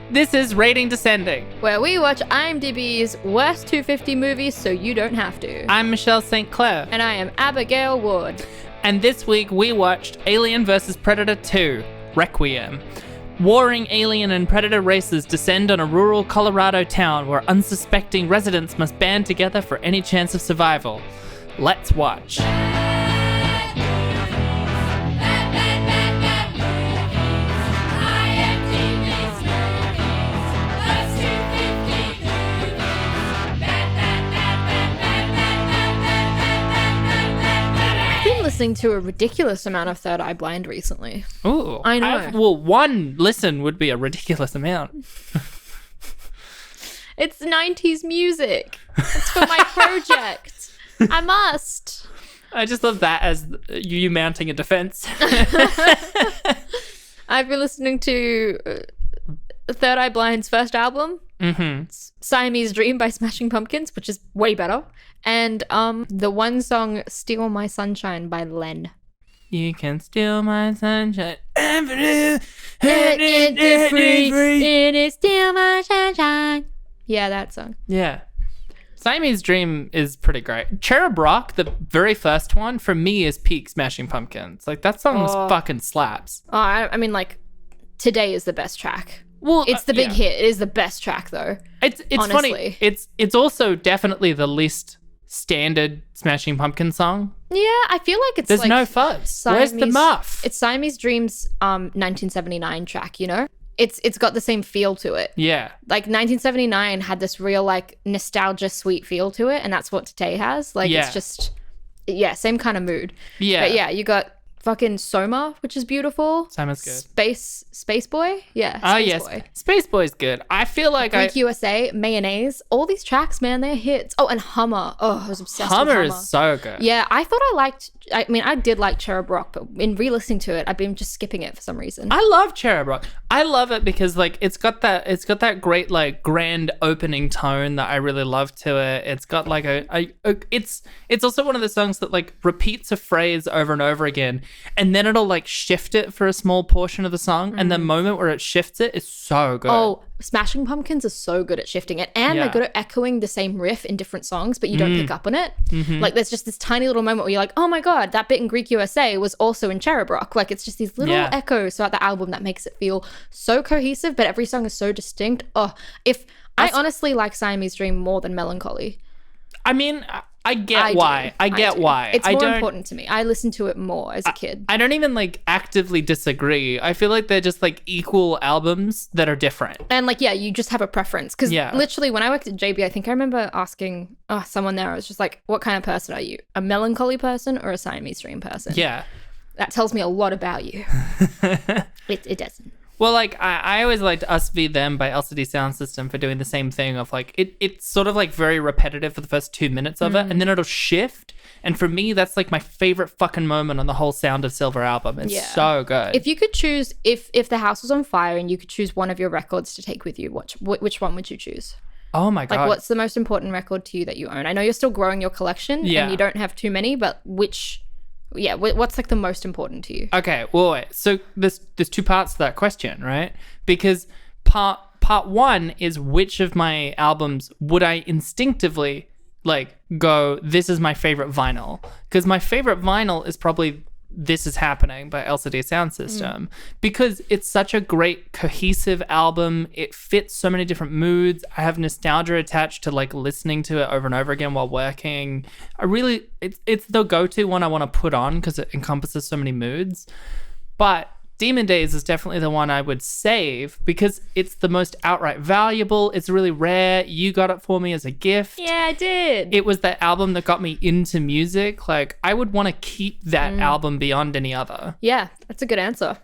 This is Rating Descending, where we watch IMDb's worst 250 movies so you don't have to. I'm Michelle St. Clair. And I am Abigail Ward. And this week we watched Alien vs. Predator 2, Requiem. Warring alien and predator races descend on a rural Colorado town where unsuspecting residents must band together for any chance of survival. Let's watch. Listening to a ridiculous amount of Third Eye Blind recently. Ooh, I know. Well, one listen would be a ridiculous amount. It's 90s music. It's for my project. I must. I just love that as you mounting a defense. I've been listening to Third Eye Blind's first album, Siamese Dream by Smashing Pumpkins, which is way better. And the one song Steal My Sunshine by Len. You can steal my sunshine. It is steal my sunshine. Yeah, that song. Yeah. Siamese Dream is pretty great. Cherub Rock, the very first one, for me is peak Smashing Pumpkins. Like, that song fucking slaps. Oh, I mean, like, Today is the best track. Well, it's the big hit. It is the best track, though. It's honestly funny. It's also definitely the least standard Smashing Pumpkin song. Yeah, I feel like it's There's like no fuzz. Where's the muff? It's Siamese Dream's 1979 track, you know? It's got the same feel to it. Yeah. Like 1979 had this real like nostalgia sweet feel to it, and that's what Today has. Like it's just same kind of mood. Yeah. But yeah, you got fucking Soma, which is beautiful. Soma's good. Space Boy? Yeah. Oh, yes. Boy. Space Boy's good. I feel like Greek USA, Mayonnaise. All these tracks, man, they're hits. Oh, and Hummer. Oh, I was obsessed with Hummer. Hummer is so good. Yeah, I did like Cherub Rock, but in re-listening to it, I've been just skipping it for some reason. I love Cherub Rock. I love it because like it's got that great like grand opening tone that I really love to it. It's got like it's also one of the songs that like repeats a phrase over and over again, and then it'll like shift it for a small portion of the song, and the moment where it shifts it is so good. Oh, Smashing Pumpkins are so good at shifting it, and they're good at echoing the same riff in different songs, but you don't pick up on it. Like there's just this tiny little moment where you're like, oh my god, that bit in Greek USA was also in Cherub Rock. Like it's just these little echoes throughout the album that makes it feel so cohesive, but every song is so distinct. I honestly like Siamese Dream more than Melancholy. I mean, I get why. I get why. It's more important to me. I listened to it more as a kid. I don't even like actively disagree. I feel like they're just like equal albums that are different. And like, yeah, you just have a preference. Because literally when I worked at JB, I think I remember asking someone there, I was just like, what kind of person are you? A Melancholy person or a Siamese Dream person? Yeah. That tells me a lot about you. It doesn't. Well, like, I always liked Us v Them by LCD Sound System for doing the same thing of, like, it's sort of, like, very repetitive for the first 2 minutes of it, and then it'll shift. And for me, that's, like, my favorite fucking moment on the whole Sound of Silver album. It's so good. If you could choose, if the house was on fire and you could choose one of your records to take with you, which one would you choose? Oh, my God. Like, what's the most important record to you that you own? I know you're still growing your collection and you don't have too many, but what's like the most important to you? Okay, well, wait. So there's two parts to that question, right? Because part one is which of my albums would I instinctively like go, this is my favorite vinyl? Because my favorite vinyl is probably This Is Happening by LCD Sound System, because it's such a great cohesive album. It fits so many different moods. I have nostalgia attached to like listening to it over and over again while working. It's the go-to one I want to put on because it encompasses so many moods. But Demon Days is definitely the one I would save because it's the most outright valuable. It's really rare. You got it for me as a gift. Yeah, I did. It was the album that got me into music. Like, I would want to keep that album beyond any other. Yeah, that's a good answer.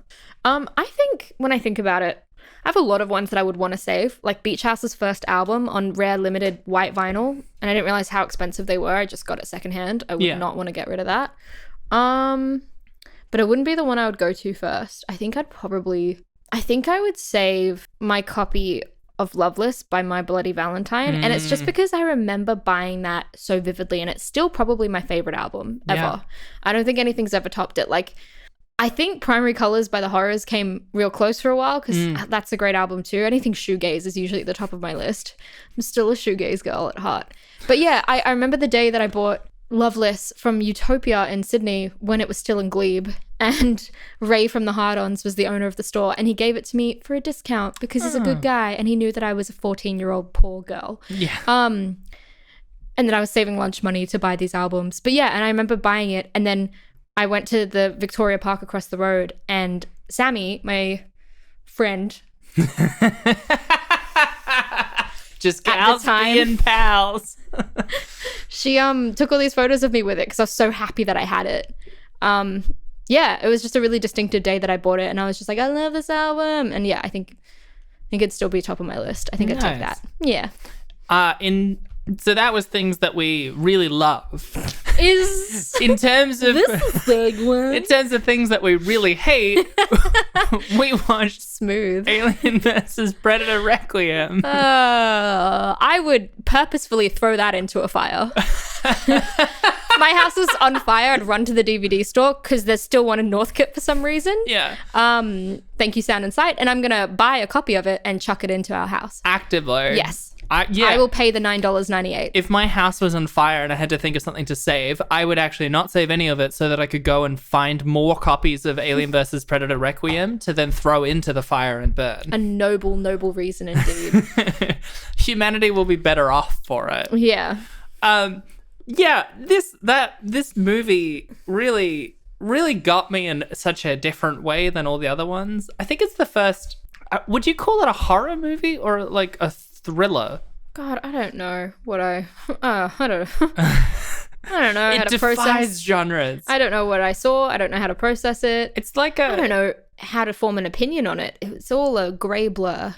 I think when I think about it, I have a lot of ones that I would want to save, like Beach House's first album on rare limited white vinyl, and I didn't realize how expensive they were. I just got it secondhand. I would not want to get rid of that. But it wouldn't be the one I would go to first. I think I would save my copy of Loveless by My Bloody Valentine. And it's just because I remember buying that so vividly, and it's still probably my favorite album ever. I don't think anything's ever topped it. Like, I think Primary Colors by the Horrors came real close for a while because that's a great album too. Anything shoegaze is usually at the top of my list. I'm still a shoegaze girl at heart. But yeah, I remember the day that I bought Loveless from Utopia in Sydney when it was still in Glebe, and Ray from the Hard-Ons was the owner of the store, and he gave it to me for a discount because he's a good guy and he knew that I was a 14-year-old poor girl. Yeah. And that I was saving lunch money to buy these albums. But yeah, and I remember buying it, and then I went to the Victoria Park across the road, and Sammy, my friend, just gals being pals. She took all these photos of me with it because I was so happy that I had it. Yeah, it was just a really distinctive day that I bought it, and I was just like, I love this album. And yeah, I think it'd still be top of my list. I think I'd take that. Yeah. So that was things that we really love. In terms of things that we really hate, we watched Smooth Alien vs Predator Requiem. I would purposefully throw that into a fire. My house was on fire. I'd run to the DVD store because there's still one in Northcote for some reason. Yeah. Thank you, Sound and Sight. And I'm going to buy a copy of it and chuck it into our house. Actively. Yes. Yeah. I will pay the $9.98. If my house was on fire and I had to think of something to save, I would actually not save any of it so that I could go and find more copies of Alien vs. Predator Requiem to then throw into the fire and burn. A noble, noble reason indeed. Humanity will be better off for it. Yeah. Yeah, this movie really got me in such a different way than all the other ones. I think it's the first... would you call it a horror movie or like a thriller? God, I don't know what I don't know it how to defies process genres. I don't know what I saw. I don't know how to process it. It's like I don't know how to form an opinion on it. It's all a grey blur.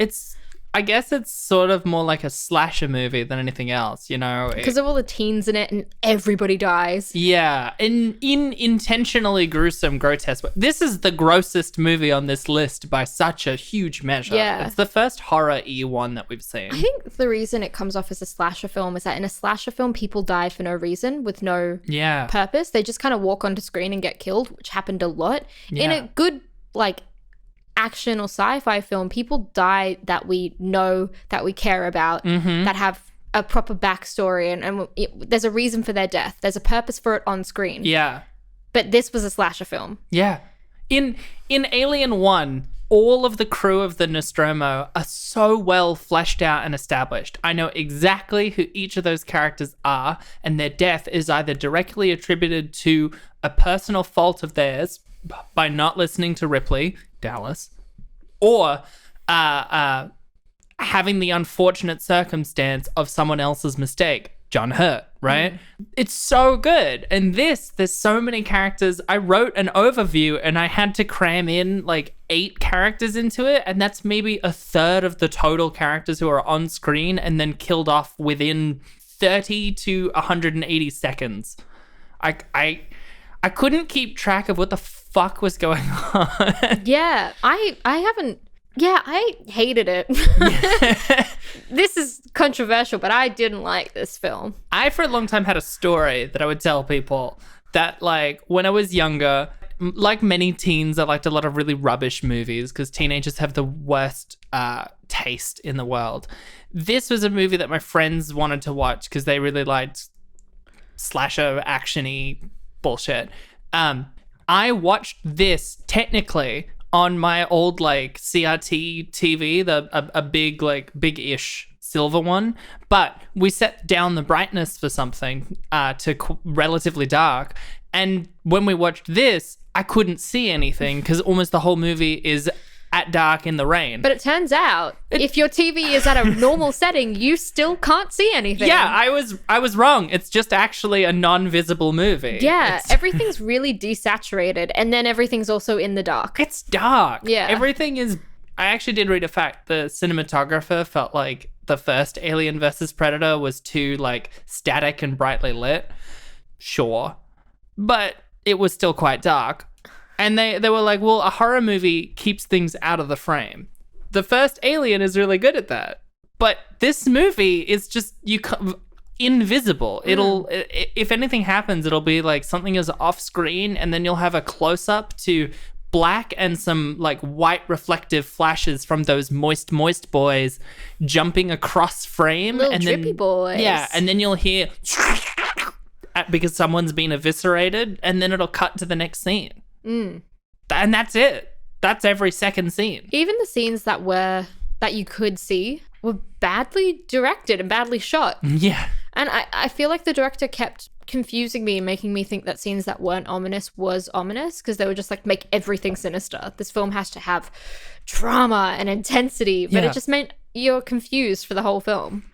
I guess it's sort of more like a slasher movie than anything else, you know? Because of all the teens in it and everybody dies. Yeah, in intentionally gruesome, grotesque. This is the grossest movie on this list by such a huge measure. Yeah. It's the first horror-y one that we've seen. I think the reason it comes off as a slasher film is that in a slasher film, people die for no reason with no purpose. They just kind of walk onto screen and get killed, which happened a lot. Yeah. In a good, like, action or sci-fi film, people die that we know, that we care about, that have a proper backstory, and there's a reason for their death. There's a purpose for it on screen. Yeah. But this was a slasher film. Yeah. In Alien 1, all of the crew of the Nostromo are so well fleshed out and established. I know exactly who each of those characters are, and their death is either directly attributed to a personal fault of theirs by not listening to Ripley, Dallas, or having the unfortunate circumstance of someone else's mistake, John Hurt, right? It's so good. And there's so many characters. I wrote an overview and I had to cram in like 8 characters into it, and that's maybe a third of the total characters who are on screen and then killed off within 30 to 180 seconds. I couldn't keep track of what the fuck was going on. Yeah, I hated it. This is controversial, but I didn't like this film. I, for a long time, had a story that I would tell people that, like, when I was younger, like many teens, I liked a lot of really rubbish movies because teenagers have the worst taste in the world. This was a movie that my friends wanted to watch because they really liked slasher, action-y bullshit. I watched this technically on my old like CRT TV, a big like big-ish silver one, but we set down the brightness for something to relatively dark, and when we watched this, I couldn't see anything because almost the whole movie is at dark in the rain. But it turns out, if your TV is at a normal setting, you still can't see anything. Yeah, I was wrong. It's just actually a non-visible movie. Yeah, everything's really desaturated, and then everything's also in the dark. It's dark. Yeah. Everything is... I actually did read a fact. The cinematographer felt like the first Alien vs. Predator was too, like, static and brightly lit. Sure. But it was still quite dark. And they were like, well, a horror movie keeps things out of the frame. The first Alien is really good at that. But this movie is just invisible. It'll, if anything happens, it'll be like something is off screen, and then you'll have a close up to black and some like white reflective flashes from those moist boys jumping across frame. Little and drippy then, boys. Yeah, and then you'll hear because someone's been eviscerated, and then it'll cut to the next scene. And that's it. That's every second scene. Even the scenes that you could see were badly directed and badly shot. Yeah. And I feel like the director kept confusing me and making me think that scenes that weren't ominous was ominous, because they were just like, make everything sinister. This film has to have drama and intensity, but it just meant you're confused for the whole film.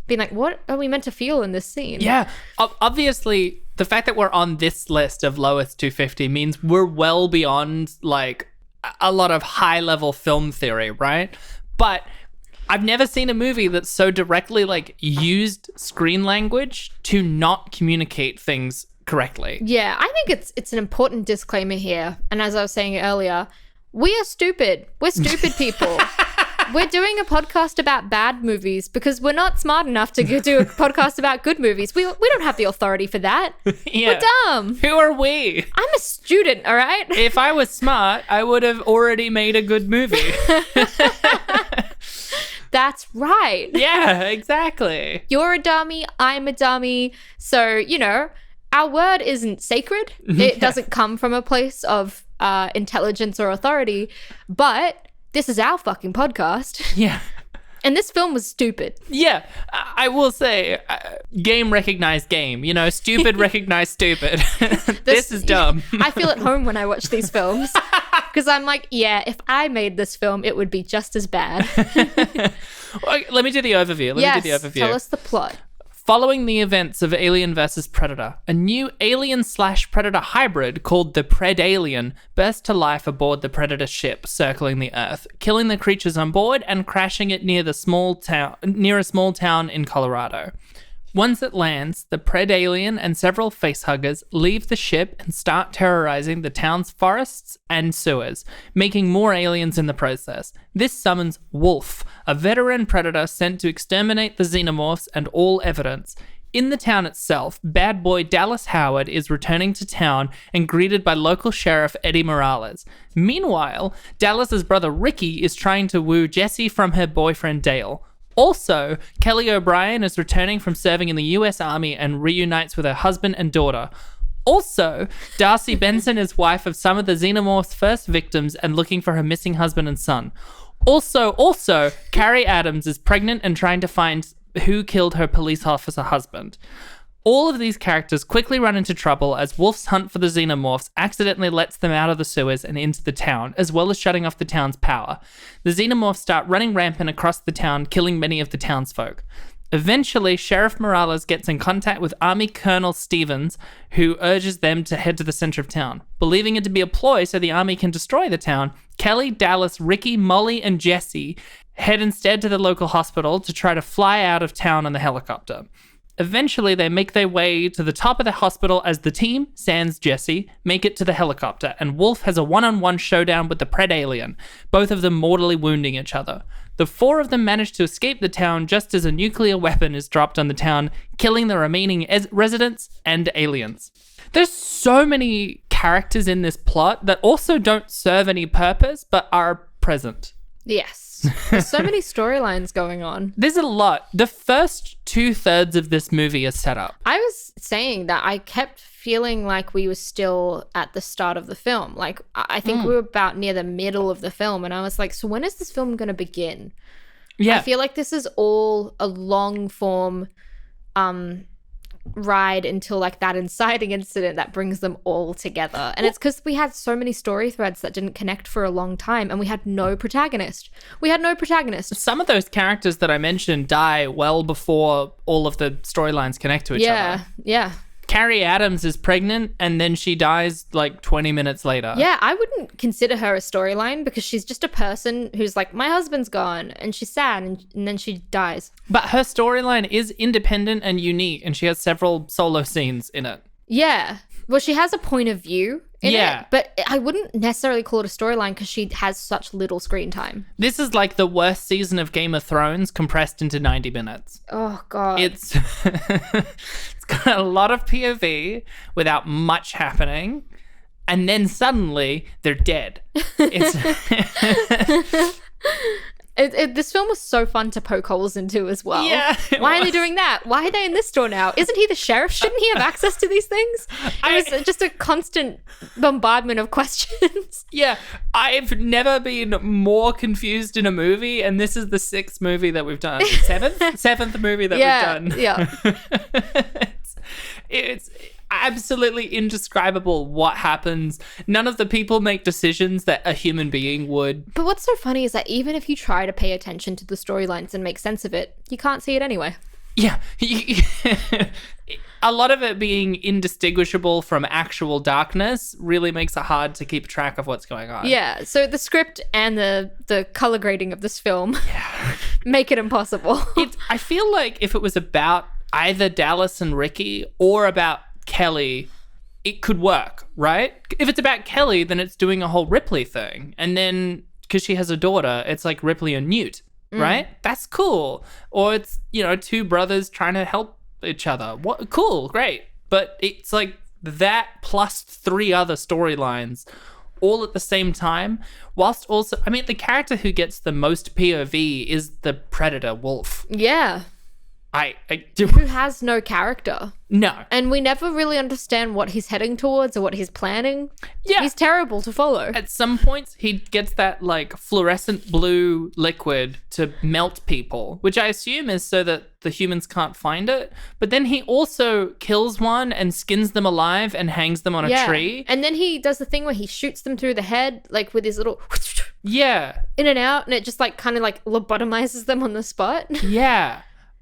Being like, what are we meant to feel in this scene? Yeah. Obviously, the fact that we're on this list of lowest 250 means we're well beyond like a lot of high-level film theory, right? But I've never seen a movie that so directly like used screen language to not communicate things correctly. Yeah, I think it's an important disclaimer here. And as I was saying earlier, we are stupid. We're stupid people. We're doing a podcast about bad movies because we're not smart enough to do a podcast about good movies. We don't have the authority for that. Yeah. We're dumb. Who are we? I'm a student, all right? If I was smart, I would have already made a good movie. That's right. Yeah, exactly. You're a dummy. I'm a dummy. So, you know, our word isn't sacred. It doesn't come from a place of intelligence or authority, but this is our fucking podcast. Yeah. And this film was stupid. Yeah, I will say, game recognized game. You know, stupid recognized stupid. This is dumb. I feel at home when I watch these films because I'm like, yeah, if I made this film, it would be just as bad. Let me do the overview. Tell us the plot. Following the events of Alien vs. Predator, a new alien/predator hybrid called the Predalien burst to life aboard the Predator ship circling the Earth, killing the creatures on board and crashing it near a small town in Colorado. Once it lands, the Predalien and several facehuggers leave the ship and start terrorizing the town's forests and sewers, making more aliens in the process. This summons Wolf, a veteran predator sent to exterminate the xenomorphs and all evidence. In the town itself, bad boy Dallas Howard is returning to town and greeted by local sheriff Eddie Morales. Meanwhile, Dallas's brother Ricky is trying to woo Jessie from her boyfriend Dale. Also, Kelly O'Brien is returning from serving in the US Army and reunites with her husband and daughter. Also, Darcy Benson is wife of some of the xenomorph's first victims and looking for her missing husband and son. Also, Carrie Adams is pregnant and trying to find who killed her police officer husband. All of these characters quickly run into trouble as Wolf's hunt for the xenomorphs accidentally lets them out of the sewers and into the town, as well as shutting off the town's power. The xenomorphs start running rampant across the town, killing many of the townsfolk. Eventually, Sheriff Morales gets in contact with Army Colonel Stevens, who urges them to head to the center of town. Believing it to be a ploy so the army can destroy the town, Kelly, Dallas, Ricky, Molly, and Jessie head instead to the local hospital to try to fly out of town on the helicopter. Eventually, they make their way to the top of the hospital as the team, sans Jessie, make it to the helicopter, and Wolf has a one-on-one showdown with the Predalien, both of them mortally wounding each other. The four of them manage to escape the town just as a nuclear weapon is dropped on the town, killing the remaining residents and aliens. There's so many characters in this plot that also don't serve any purpose, but are present. Yes. There's so many storylines going on. There's a lot. The first 2/3 of this movie is set up. I was saying that I kept feeling like we were still at the start of the film. Like, I think we were about near the middle of the film, and I was like, so when is this film going to begin? Yeah. I feel like this is all a long form ride until like that inciting incident that brings them all together. And it's because we had so many story threads that didn't connect for a long time, and we had no protagonist. Some of those characters that I mentioned die well before all of the storylines connect to each other. Yeah. Carrie Adams is pregnant and then she dies like 20 minutes later. Yeah, I wouldn't consider her a storyline because she's just a person who's like, my husband's gone, and she's sad, and then she dies. But her storyline is independent and unique, and she has several solo scenes in it. Yeah. Well, she has a point of view in it, but I wouldn't necessarily call it a storyline because she has such little screen time. This is like the worst season of Game of Thrones compressed into 90 minutes. Oh, God. It's got a lot of POV without much happening. and then suddenly they're dead. It's This film was so fun to poke holes into as well. Yeah, Why are they doing that? Why are they in this store now? Isn't he the sheriff? Shouldn't he have access to these things? It was just a constant bombardment of questions. Yeah, I've never been more confused in a movie, and this is the 6th movie that we've done. 7th movie that we've done. Yeah. It's absolutely indescribable what happens. None of the people make decisions that a human being would. But what's so funny is that even if you try to pay attention to the storylines and make sense of it, you can't see it anyway. Yeah. A lot of it being indistinguishable from actual darkness really makes it hard to keep track of what's going on. Yeah, so the script and the color grading of this film make it impossible. I feel like if it was about either Dallas and Ricky or about Kelly, it could work, right? If it's about Kelly, then it's doing a whole Ripley thing. And then, because she has a daughter, it's like Ripley and Newt, right? That's cool. Or it's, 2 brothers trying to help each other. What? Cool, great. But it's like that plus 3 other storylines all at the same time, whilst also, the character who gets the most POV is the predator wolf. Yeah. I Who has no character. No. And we never really understand what he's heading towards or what he's planning. Yeah. He's terrible to follow. At some points, he gets that, fluorescent blue liquid to melt people, which I assume is so that the humans can't find it. But then he also kills one and skins them alive and hangs them on a tree. And then he does the thing where he shoots them through the head, with his little... Yeah. In and out, and it just, kind of, lobotomizes them on the spot. Yeah.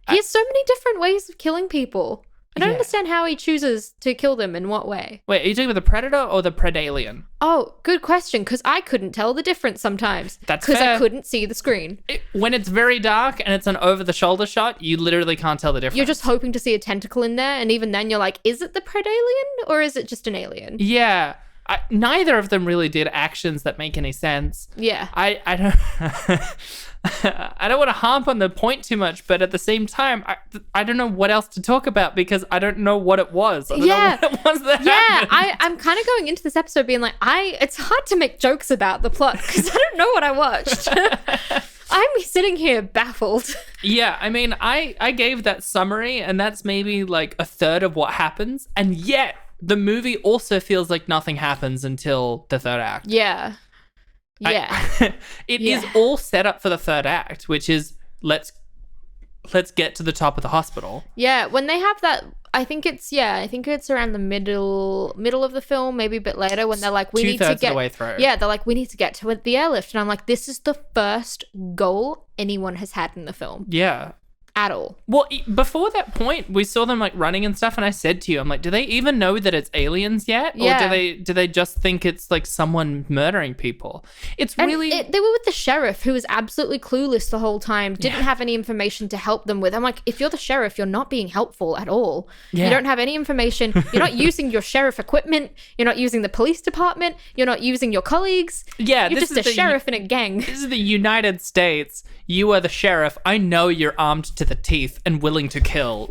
He has so many different ways of killing people. I don't understand how he chooses to kill them in what way. Wait, are you talking about the predator or the predalien? Oh, good question, because I couldn't tell the difference sometimes. That's because fair. I couldn't see the screen. When it's very dark and it's an over-the-shoulder shot, you literally can't tell the difference. You're just hoping to see a tentacle in there, and even then you're like, is it the predalien or is it just an alien? Yeah. Neither of them really did actions that make any sense. Yeah. I don't... I don't want to harp on the point too much, but at the same time, I don't know what else to talk about because I don't know what it was. I don't know what it was that happened. I'm kind of going into this episode being like, it's hard to make jokes about the plot because I don't know what I watched. I'm sitting here baffled. Yeah, I gave that summary, and that's maybe a third of what happens, and yet the movie also feels like nothing happens until the 3rd act. Yeah. Yeah. It is all set up for the 3rd act, which is let's get to the top of the hospital. Yeah, when they have that, I think it's around the middle of the film, maybe a bit later, when they're like, we need to get of the way through. Yeah, they're like, we need to get to the airlift, and I'm like, this is the first goal anyone has had in the film. Yeah. At all. Well, before that point, we saw them running and stuff, and I said to you, I'm like, do they even know that it's aliens yet? Yeah. Or do they just think it's someone murdering people? It's really... They were with the sheriff, who was absolutely clueless the whole time, didn't have any information to help them with. I'm like, if you're the sheriff, you're not being helpful at all. Yeah. You don't have any information. You're not using your sheriff equipment. You're not using the police department. You're not using your colleague. Yeah, you're just a sheriff in a gang. This is the United States. You are the sheriff. I know you're armed to the teeth and willing to kill.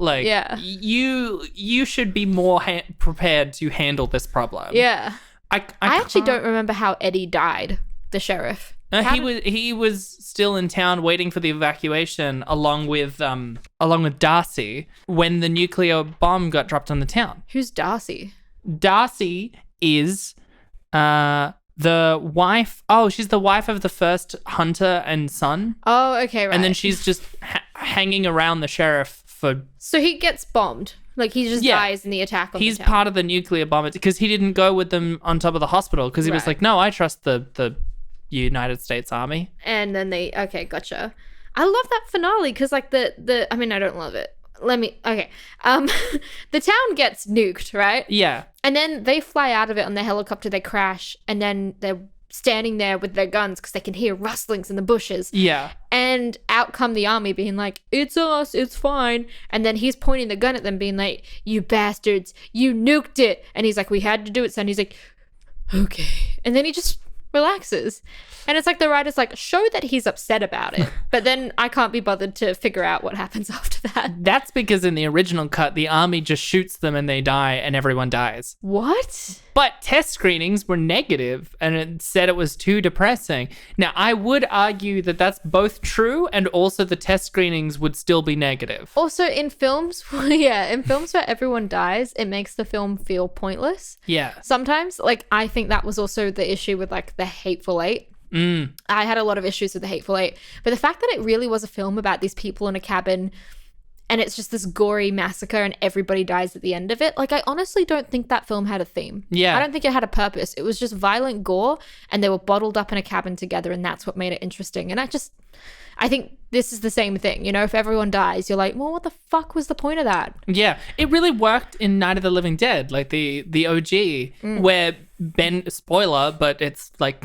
You should be more prepared to handle this problem. Yeah. I actually don't remember how Eddie died, the sheriff. He was still in town waiting for the evacuation along with Darcy when the nuclear bomb got dropped on the town. Who's Darcy? Darcy is the wife. Oh, she's the wife of the first hunter and son. Oh, okay, right. And then she's just hanging around the sheriff for... So he gets bombed. He just dies in the attack on the town. He's part of the nuclear bomb because he didn't go with them on top of the hospital because he was like, no, I trust the United States Army. And then okay, gotcha. I love that finale because I don't love it. The town gets nuked, right? Yeah. And then they fly out of it on their helicopter, they crash, and then they're standing there with their guns because they can hear rustlings in the bushes. Yeah. And out come the army being like, it's us, it's fine. And then he's pointing the gun at them being like, you bastards, you nuked it. And he's like, we had to do it, son. He's like, okay. And then he just relaxes. And it's like the writer's like, show that he's upset about it. But then I can't be bothered to figure out what happens after that. That's because in the original cut, the army just shoots them and they die and everyone dies. What? But test screenings were negative, and it said it was too depressing. Now, I would argue that that's both true, and also the test screenings would still be negative. Also, in films, in films where everyone dies, it makes the film feel pointless. Yeah. Sometimes, like, I think that was also the issue with, like, The Hateful Eight. I had a lot of issues with The Hateful Eight. But the fact that it really was a film about these people in a cabin and it's just this gory massacre and everybody dies at the end of it, like, I honestly don't think that film had a theme. Yeah. I don't think it had a purpose. It was just violent gore and they were bottled up in a cabin together, and that's what made it interesting. And I think this is the same thing. You know, if everyone dies, you're like, well, what the fuck was the point of that? Yeah. It really worked in Night of the Living Dead, like the OG, where Ben, spoiler, but it's like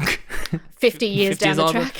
50 years down the track.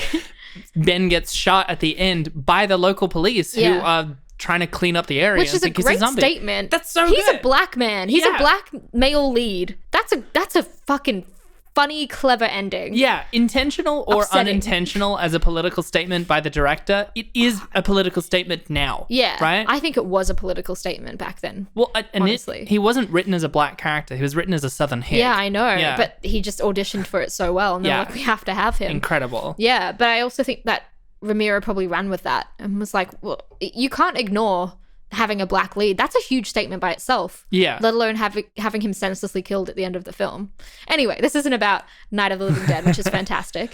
Ben gets shot at the end by the local police who are trying to clean up the area. Which is a great statement. That's so He's good. a black man. He's a black male lead. That's a fucking funny, clever ending. Yeah, intentional or Upsetting. unintentional as a political statement by the director, it is a political statement now. Yeah. Right? I think it was a political statement back then. Well, and honestly. he wasn't written as a black character. He was written as a Southern hick. Yeah, I know. Yeah. But he just auditioned for it so well. And they're like, we have to have him. Incredible. Yeah, but I also think that Ramiro probably ran with that and was like, well, you can't ignore having a black lead. That's a huge statement by itself. Yeah. Let alone having him senselessly killed at the end of the film. Anyway, this isn't about Night of the Living Dead, which is fantastic.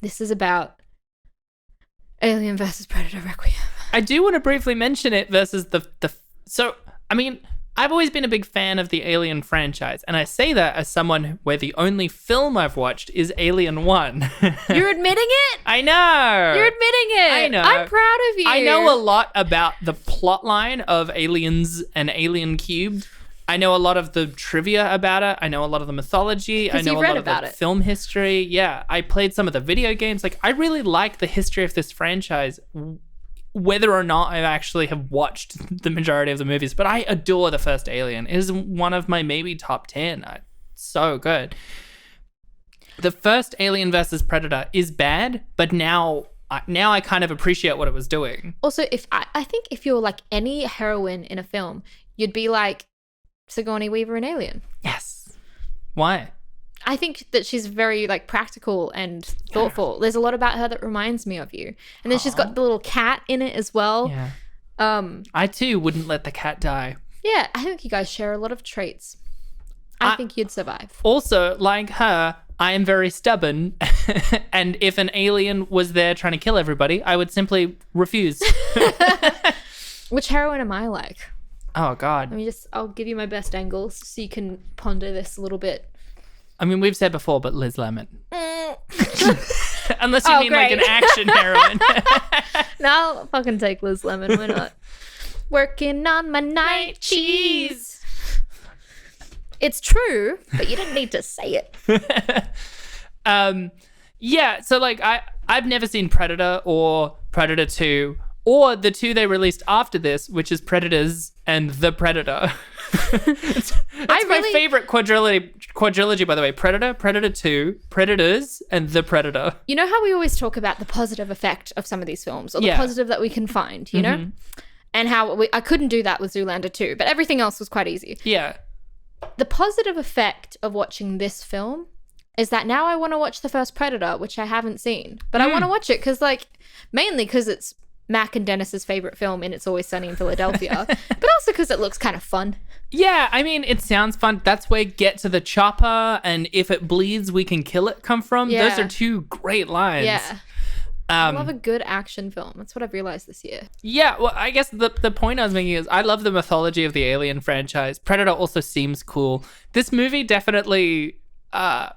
This is about Alien versus Predator Requiem. I do want to briefly mention it versus so, I mean, I've always been a big fan of the Alien franchise, and I say that as someone where the only film I've watched is Alien 1. You're admitting it? I know. You're admitting it. I know. I'm proud of you. I know a lot about the plot line of Aliens and Alien Cubed. I know a lot of the trivia about it. I know a lot of the mythology. I know a lot of the film history. Yeah, I played some of the video games. Like, I really like the history of this franchise, whether or not I actually have watched the majority of the movies. But I adore the first Alien. It is one of my maybe top 10. So good. The first Alien versus Predator is bad, but now I kind of appreciate what it was doing. Also, if I think if you're like any heroine in a film, you'd be like Sigourney Weaver in Alien. Yes. Why? I think that she's very like practical and thoughtful. There's a lot about her that reminds me of you. And then she's got the little cat in it as well. Yeah. I too wouldn't let the cat die. Yeah, I think you guys share a lot of traits. I think you'd survive. Also, like her, I am very stubborn. And if an alien was there trying to kill everybody, I would simply refuse. Which heroine am I like? Oh, God. I'll give you my best angles so you can ponder this a little bit. I mean, we've said before, but Liz Lemon. Unless you mean great. like an action heroine. No, I'll fucking take Liz Lemon. Why not? Working on my night cheese. It's true, but you didn't need to say it. Yeah, so like I've never seen Predator or Predator 2 or the two they released after this, which is Predators and The Predator. It's my favorite quadrilogy, by the way. Predator, Predator 2, Predators, and The Predator. You know how we always talk about the positive effect of some of these films, or the positive that we can find, you know? And how I couldn't do that with Zoolander 2, but everything else was quite easy. Yeah. The positive effect of watching this film is that now I want to watch the first Predator, which I haven't seen. But I want to watch it because, like, mainly because it's Mac and Dennis's favorite film in It's Always Sunny in Philadelphia, but also because it looks kind of fun. Yeah, I mean, it sounds fun. That's where Get to the Chopper and If It Bleeds, We Can Kill It come from. Yeah. Those are two great lines. Yeah. I love a good action film. That's what I've realized this year. Yeah, well, I guess the point I was making is I love the mythology of the Alien franchise. Predator also seems cool. This movie definitely, it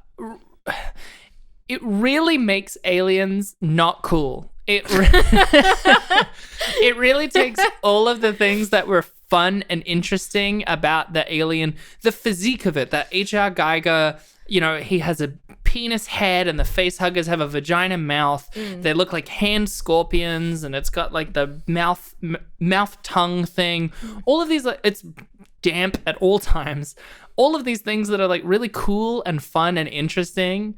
really makes aliens not cool. It really takes all of the things that were fun and interesting about the alien, the physique of it, that H.R. Geiger, you know, he has a penis head and the face huggers have a vagina mouth. They look like hand scorpions and it's got like the mouth tongue thing. All of these, like, it's damp at all times. All of these things that are like really cool and fun and interesting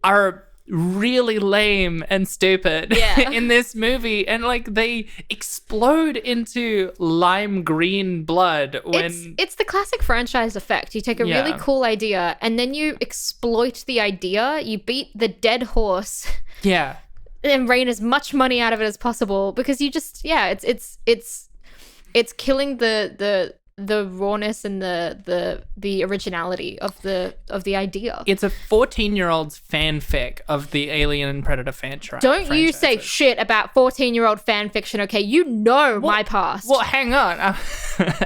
are really lame and stupid in this movie, and like they explode into lime green blood when it's the classic franchise effect. You take a really cool idea and then you exploit the idea. You beat the dead horse. Yeah. And rain as much money out of it as possible, because you just it's killing the rawness and the originality of the idea. It's a 14-year-old's fanfic of the Alien and Predator franchise. Don't you say shit about 14-year-old fan fiction, okay? You know my past. Well, hang on.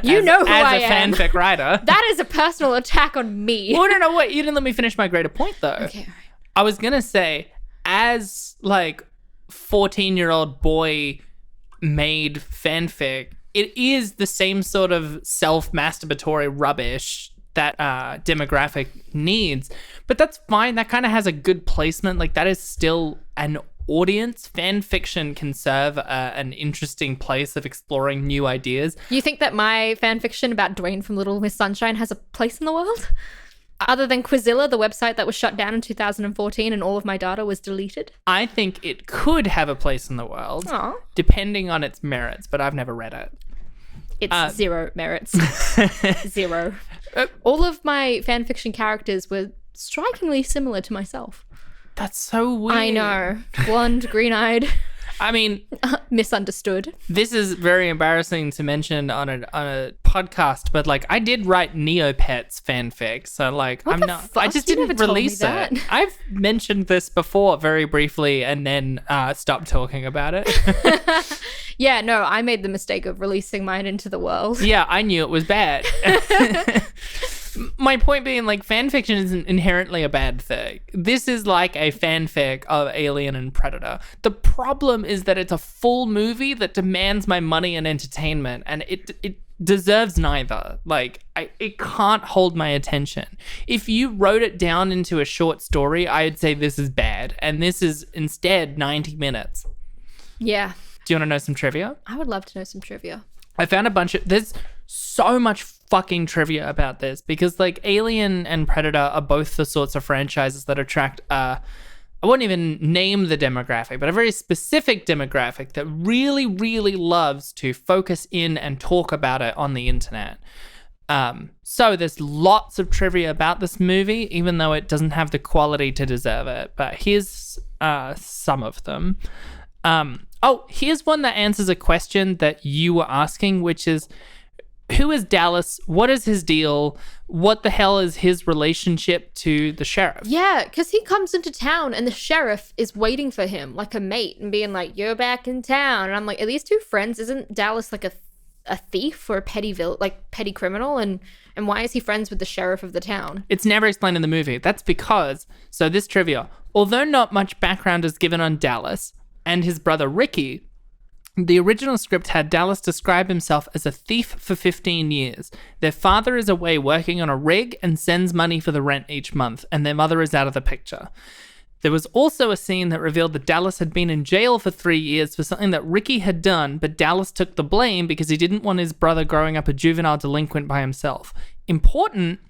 You know who I am. As a fanfic writer. That is a personal attack on me. Well, no, wait. You didn't let me finish my greater point, though. Okay, all right. I was going to say, as, like, 14-year-old boy made fanfic, it is the same sort of self-masturbatory rubbish that demographic needs. But that's fine. That kind of has a good placement. Like, that is still an audience. Fan fiction can serve an interesting place of exploring new ideas. You think that my fan fiction about Dwayne from Little Miss Sunshine has a place in the world? Other than Quizilla, the website that was shut down in 2014 and all of my data was deleted? I think it could have a place in the world, depending on its merits, but I've never read it. It's zero merits. Zero. All of my fanfiction characters were strikingly similar to myself. That's so weird. I know. Blonde, green-eyed. I mean, misunderstood. This is very embarrassing to mention on a podcast, but like I did write Neopets fanfic, so like I just didn't release it. I've mentioned this before very briefly and then stopped talking about it. Yeah, no, I made the mistake of releasing mine into the world. Yeah, I knew it was bad. My point being, like, fanfiction isn't inherently a bad thing. This is like a fanfic of Alien and Predator. The problem is that it's a full movie that demands my money and entertainment, and it deserves neither. Like, it can't hold my attention. If you wrote it down into a short story, I'd say this is bad, and this is instead 90 minutes. Yeah. Do you want to know some trivia? I would love to know some trivia. I found there's so much fucking trivia about this because like Alien and Predator are both the sorts of franchises that attract I won't even name the demographic, but a very specific demographic that really, really loves to focus in and talk about it on the internet. So there's lots of trivia about this movie, even though it doesn't have the quality to deserve it. But here's some of them. Here's one that answers a question that you were asking, which is, who is Dallas? What is his deal? What the hell is his relationship to the sheriff? Yeah, because he comes into town and the sheriff is waiting for him like a mate and being like, you're back in town. And I'm like, are these two friends? Isn't Dallas like a thief or a petty criminal? And why is he friends with the sheriff of the town? It's never explained in the movie. That's because, so this trivia, although not much background is given on Dallas and his brother Ricky, the original script had Dallas describe himself as a thief for 15 years. Their father is away working on a rig and sends money for the rent each month, and their mother is out of the picture. There was also a scene that revealed that Dallas had been in jail for 3 years for something that Ricky had done, but Dallas took the blame because he didn't want his brother growing up a juvenile delinquent by himself. Important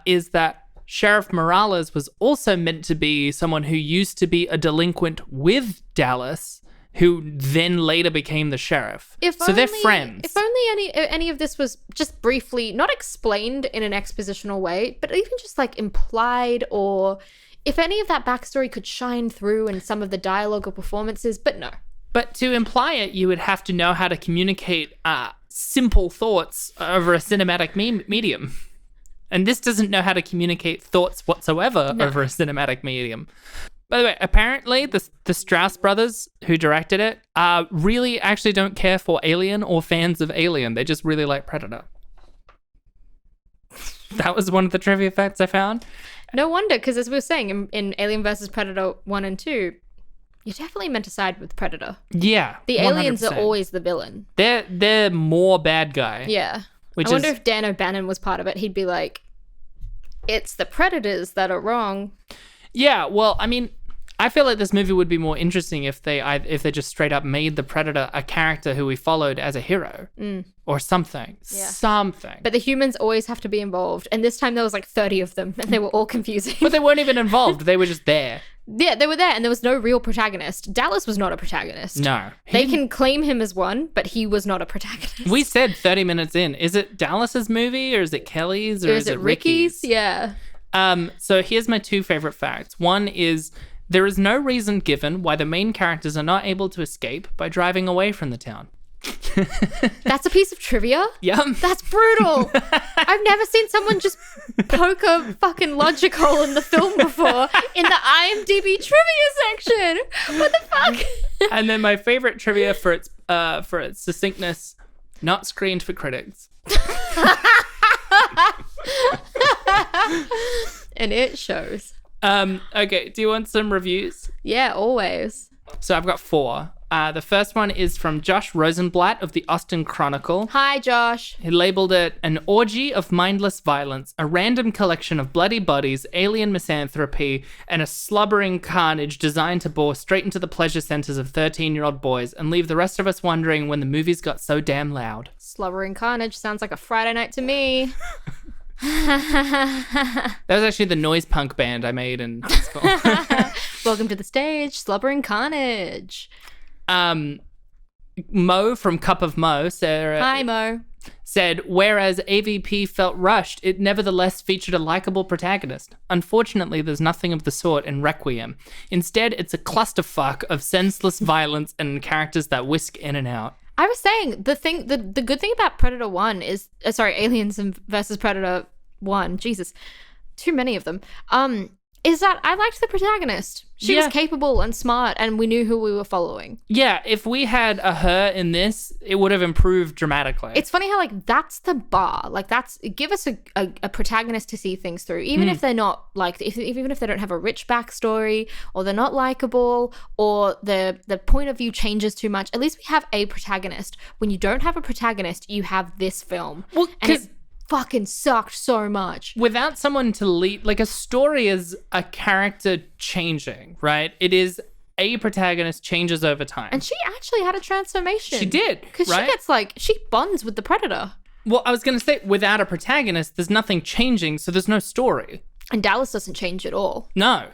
is that Sheriff Morales was also meant to be someone who used to be a delinquent with Dallas, who then later became the sheriff. They're friends. If only any of this was just briefly, not explained in an expositional way, but even just like implied, or if any of that backstory could shine through in some of the dialogue or performances, but no. But to imply it, you would have to know how to communicate simple thoughts over a cinematic medium. And this doesn't know how to communicate thoughts whatsoever over a cinematic medium. By the way, apparently the Strauss brothers who directed it really actually don't care for Alien or fans of Alien. They just really like Predator. That was one of the trivia facts I found. No wonder, because as we were saying, in Alien vs. Predator 1 and 2, you're definitely meant to side with Predator. Yeah, the 100%. Aliens are always the villain. They're more bad guy. Yeah. I wonder if Dan O'Bannon was part of it. He'd be like, it's the Predators that are wrong. Yeah, well, I mean, I feel like this movie would be more interesting if they just straight up made the Predator a character who we followed as a hero or something. Yeah. Something. But the humans always have to be involved. And this time there was like 30 of them and they were all confusing. But they weren't even involved. They were just there. Yeah, they were there and there was no real protagonist. Dallas was not a protagonist. No. They can claim him as one, but he was not a protagonist. We said 30 minutes in. Is it Dallas's movie or is it Kelly's or is it Ricky's? Yeah. So here's my two favorite facts. One is there is no reason given why the main characters are not able to escape by driving away from the town. That's a piece of trivia? Yeah. That's brutal. I've never seen someone just poke a fucking logic hole in the film before in the IMDb trivia section. What the fuck? And then my favorite trivia for its succinctness, not screened for critics. And it shows. Okay, do you want some reviews? Yeah, always. So I've got 4. The first one is from Josh Rosenblatt of the Austin Chronicle. Hi, Josh. He labeled it an orgy of mindless violence, a random collection of bloody bodies, alien misanthropy, and a slobbering carnage designed to bore straight into the pleasure centers of 13-year-old boys and leave the rest of us wondering when the movies got so damn loud. Slobbering carnage sounds like a Friday night to me. That was actually the noise punk band I made in high school. Welcome to the stage, Slobbering Carnage. Mo from Cup of Mo, Sarah. Hi, Mo. Said, whereas AVP felt rushed, it nevertheless featured a likable protagonist. Unfortunately, there's nothing of the sort in Requiem. Instead, it's a clusterfuck of senseless violence and characters that whisk in and out. I was saying, the good thing about Predator 1 is, Aliens versus Predator 1, Jesus, too many of them, is that I liked the protagonist. She was capable and smart, and we knew who we were following. Yeah, if we had a her in this, it would have improved dramatically. It's funny how, like, that's the bar. Like, give us a protagonist to see things through, even if they're not, like, even if they don't have a rich backstory, or they're not likable, or the point of view changes too much. At least we have a protagonist. When you don't have a protagonist, you have this film. Well, because fucking sucked so much. Without someone to lead, like, a story is a character changing, right? It is a protagonist changes over time. And she actually had a transformation. She did, because right? she gets, she bonds with the Predator. Well, I was going to say, without a protagonist, there's nothing changing, so there's no story. And Dallas doesn't change at all. No.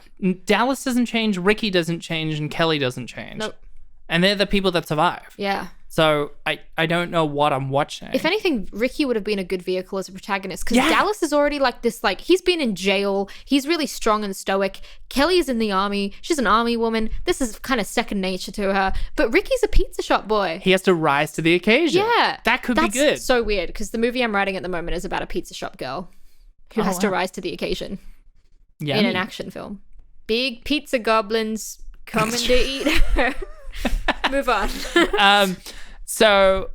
Dallas doesn't change, Ricky doesn't change, and Kelly doesn't change. Nope. And they're the people that survive. Yeah. So I don't know what I'm watching. If anything, Ricky would have been a good vehicle as a protagonist, because Dallas is already he's been in jail. He's really strong and stoic. Kelly is in the army. She's an army woman. This is kind of second nature to her. But Ricky's a pizza shop boy. He has to rise to the occasion. Yeah. That could be good. That's so weird, because the movie I'm writing at the moment is about a pizza shop girl who has to rise to the occasion in an action film. Big pizza goblins coming to eat her. Move on. So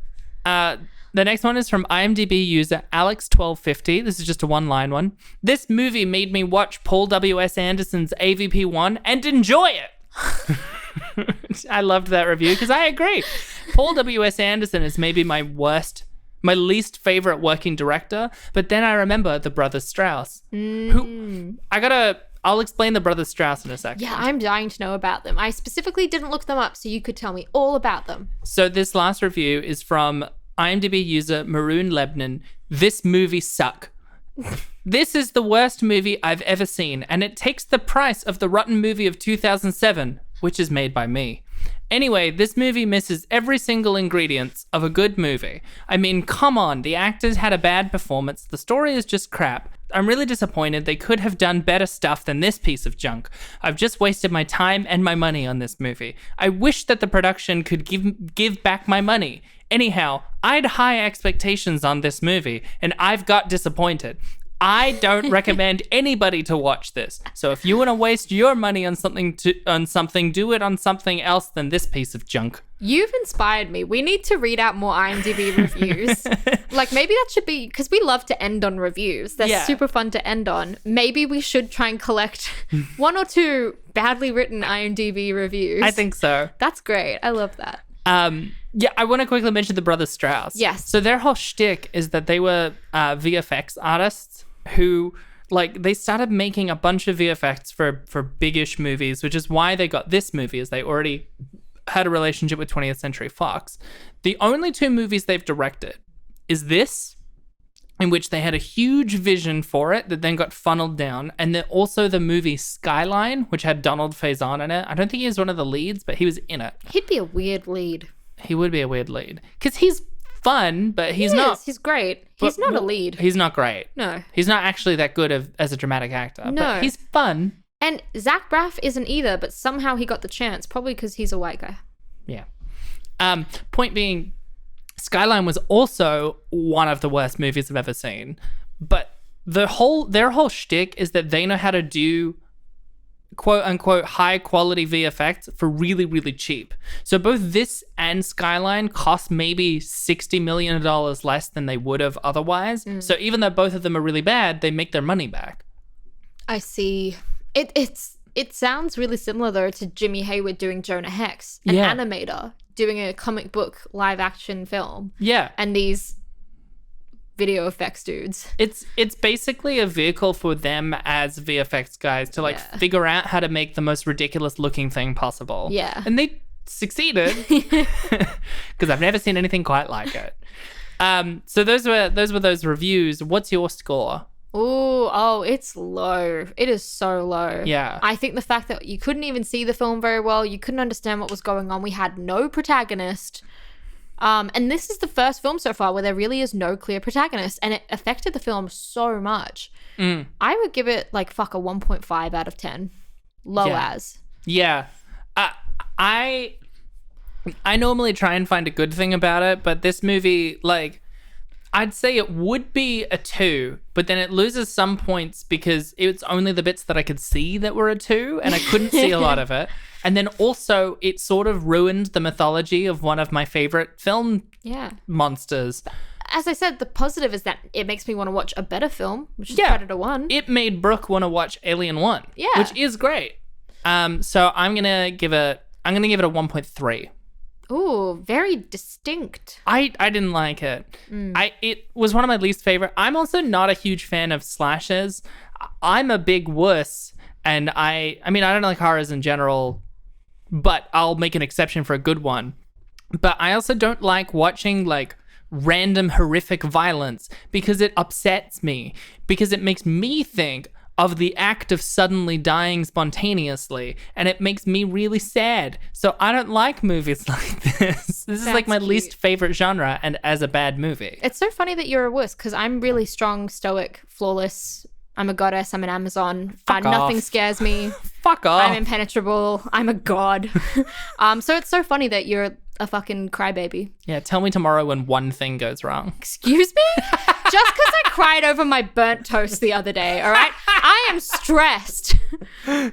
the next one is from IMDb user Alex1250. This is just a one-line one. This movie made me watch Paul W.S. Anderson's AVP1 and enjoy it. I loved that review because I agree. Paul W.S. Anderson is maybe my least favorite working director, but then I remember the Brothers Strauss, who I'll explain the Brothers Strauss in a second. Yeah, I'm dying to know about them. I specifically didn't look them up, so you could tell me all about them. So this last review is from IMDb user Maroon Lebnan. This movie suck. This is the worst movie I've ever seen, and it takes the price of the rotten movie of 2007, which is made by me. Anyway, this movie misses every single ingredient of a good movie. I mean, come on, the actors had a bad performance, the story is just crap. I'm really disappointed. They could have done better stuff than this piece of junk. I've just wasted my time and my money on this movie. I wish that the production could give back my money. Anyhow, I had high expectations on this movie, and I've got disappointed. I don't recommend anybody to watch this. So if you want to waste your money on something, do it on something else than this piece of junk. You've inspired me. We need to read out more IMDb reviews. Maybe that should be, because we love to end on reviews. They're super fun to end on. Maybe we should try and collect 1 or 2 badly written IMDb reviews. I think so. That's great. I love that. I want to quickly mention the Brothers Strauss. Yes. So their whole shtick is that they were VFX artists who like they started making a bunch of VFX for big-ish movies, which is why they got this movie, as they already had a relationship with 20th Century Fox. The only two movies they've directed is this, in which they had a huge vision for it that then got funneled down, and then also the movie Skyline, which had Donald Faison in it. I don't think he was one of the leads, but he was in it. He'd be a weird lead. He would be a weird lead. Because he's fun, but he's not... He's great. He's not a lead. He's not great. No. He's not actually that good as a dramatic actor. No. But he's fun. And Zach Braff isn't either, but somehow he got the chance, probably because he's a white guy. Yeah. Point being, Skyline was also one of the worst movies I've ever seen. But their whole shtick is that they know how to do quote unquote high quality VFX for really, really cheap. So both this and Skyline cost maybe $60 million less than they would have otherwise. So even though both of them are really bad, they make their money back. I see. It sounds really similar though to Jimmy Hayward doing Jonah Hex, an animator doing a comic book live action film. Yeah. And these video effects dudes. It's basically a vehicle for them as VFX guys to figure out how to make the most ridiculous looking thing possible. Yeah. And they succeeded because I've never seen anything quite like it. So those were those reviews. What's your score? Oh, it's low. It is so low. Yeah. I think the fact that you couldn't even see the film very well, you couldn't understand what was going on. We had no protagonist. And this is the first film so far where there really is no clear protagonist, and it affected the film so much. I would give it like a 1.5 out of 10. As. Yeah. I normally try and find a good thing about it, but this movie, I'd say it would be a 2, but then it loses some points because it's only the bits that I could see that were a 2, and I couldn't see a lot of it. And then also it sort of ruined the mythology of one of my favorite film monsters. As I said, the positive is that it makes me want to watch a better film, which is Predator 1. It made Brooke want to watch Alien 1, which is great. So I'm going to give it a 1.3. Ooh, very distinct. I didn't like it. It was one of my least favorite. I'm also not a huge fan of slashers. I'm a big wuss, and I don't like horrors in general, but I'll make an exception for a good one. But I also don't like watching random horrific violence because it upsets me, because it makes me think of the act of suddenly dying spontaneously, and it makes me really sad. So I don't like movies like this. This is my least favorite genre, and as a bad movie. It's so funny that you're a wuss, because I'm really strong, stoic, flawless. I'm a goddess. I'm an Amazon. Nothing scares me. Fuck off. I'm impenetrable. I'm a god. So it's so funny that you're a fucking crybaby. Yeah, tell me tomorrow when one thing goes wrong. Excuse me? Just because I cried over my burnt toast the other day, all right? I am stressed. I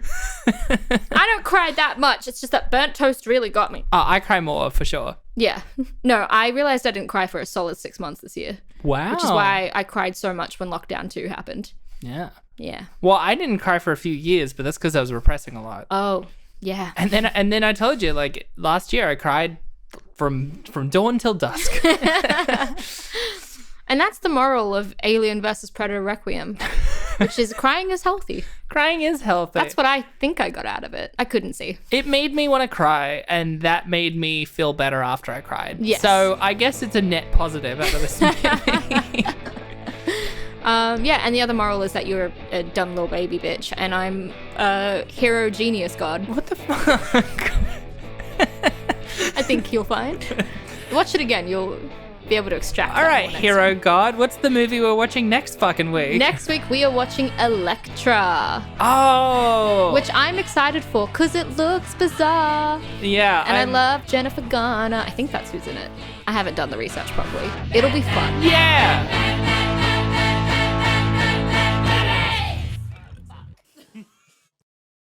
don't cry that much. It's just that burnt toast really got me. Oh, I cry more for sure. Yeah. No, I realized I didn't cry for a solid 6 months this year. Wow. Which is why I cried so much when lockdown 2 happened. Yeah. Yeah. Well, I didn't cry for a few years, but that's because I was repressing a lot. Oh, yeah. And then I told you, last year I cried from dawn till dusk. And that's the moral of Alien versus Predator Requiem, which is crying is healthy. Crying is healthy. That's what I think I got out of it. I couldn't see. It made me want to cry, and that made me feel better after I cried. Yes. So I guess it's a net positive out of this movie. And the other moral is that you're a dumb little baby bitch, and I'm a hero genius god. What the fuck? I think you'll find. Watch it again. You'll be able to extract. All right, hero god. What's the movie we're watching next fucking week? Next week we are watching Elektra. Oh. Which I'm excited for because it looks bizarre. Yeah. And I love Jennifer Garner. I think that's who's in it. I haven't done the research properly. It'll be fun. Yeah.